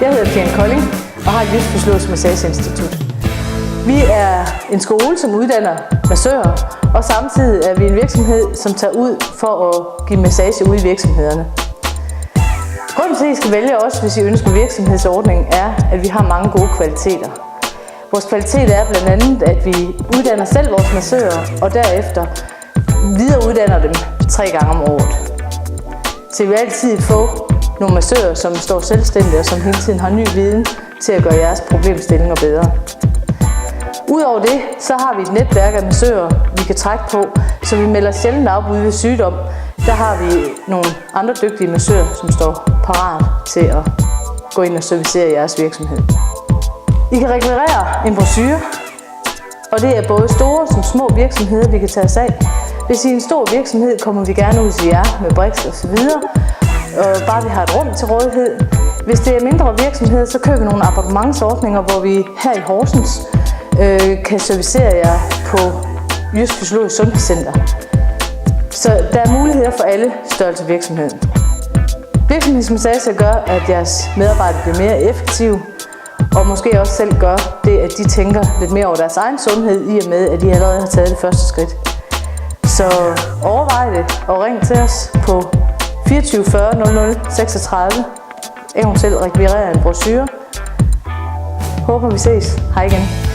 Jeg hedder Pia Kolding og har et Jysk Fysiologisk Massageinstitut. Vi er en skole, som uddanner massører, og samtidig er vi en virksomhed, som tager ud for at give massage ude i virksomhederne. Grunden til, at I skal vælge os, hvis I ønsker virksomhedsordning, er, at vi har mange gode kvaliteter. Vores kvalitet er blandt andet, at vi uddanner selv vores massører, og derefter videreuddanner dem 3 gange om året. Så I vil altid få nogle massører, som står selvstændige og som hele tiden har ny viden til at gøre jeres problemstillinger bedre. Udover det, så har vi et netværk af massører, vi kan trække på, så vi melder sjældent afbud ved sygdom. Der har vi nogle andre dygtige massører, som står parat til at gå ind og servicere jeres virksomhed. I kan rekvirere en brochure, og det er både store som små virksomheder, vi kan tage os af. Hvis I er en stor virksomhed, kommer vi gerne ud til jer med briks og så videre, bare vi har et rum til rådighed. Hvis det er mindre virksomheder, så køber vi nogle abonnementsordninger, hvor vi her i Horsens kan servicere jer på Jysk Fysiologisk Sundhedscenter. Så der er muligheder for alle størrelser virksomheder. Virksomhedsmassage gør, at jeres medarbejdere bliver mere effektive, og måske også selv gør det, at de tænker lidt mere over deres egen sundhed, i og med, at de allerede har taget det første skridt. Så overvej det og ring til os på 24 40 00 36. Eventuelt rekvirere en brochure. Håber vi ses. Hej igen.